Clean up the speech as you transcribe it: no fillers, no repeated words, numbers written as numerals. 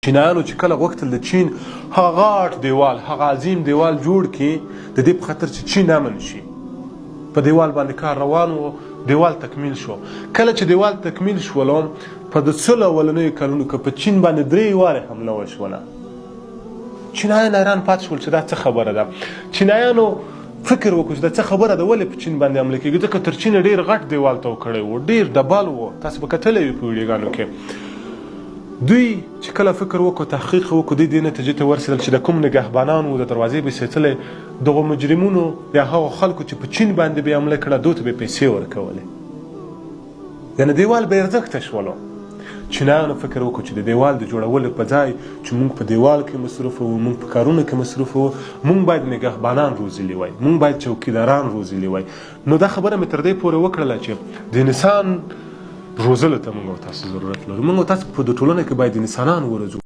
چینایانو چې کله غوښتل د چین هغه غاټ دیوال، هغه عظیم دیوال جوړ کړي د دې په خاطر چې چین امن شي. په دیوال باندې کار روان و، دیوال تکمیل شو. کله چې دیوال تکمیل شولو په د 100 اولنیو کلونو کې په چین باندې 3 واره حمله وشوله. چینایان حیران پاتې شول چې دا څه خبره ده. چینایانو فکر وکړو چې دا څه خبره ده، ولې په چین باندې حمله کېږي؟ ځکه تر چین ډېر غټ دیوال تو کړی و، ډېر ډبل و، تاسو به کتلی وي په ویډیوګانو کې. دوی چې کله فکر وکړو، تحقیق وکړو، دوی دې نتیجې ته ورسېدل چې د کوم نګهبانان وو د دروازې به ساتلی، دغو مجرمونو یا هغو خلکو چې په چین باندې به یې حمله کړه دوی ته به یې پیسې ورکولې. یعنې دیوال بې ارزښته شولو. چینایانو فکر وکړو چې د دیوال د جوړولو په ځای چې موږ په دیوال کې مصروف وو، موږ په کارونو کې مصروف وو، موږ باید نګهبانان روزلي وای، موږ باید چوکیداران روزلي وای. نو دا خبره مې تر دې پورې وکړله چې د انسان روزلو ته موږ او تاسو ضرورت لرو. موږ او تاسو په د ټولنه کې باید انسانان وروزو.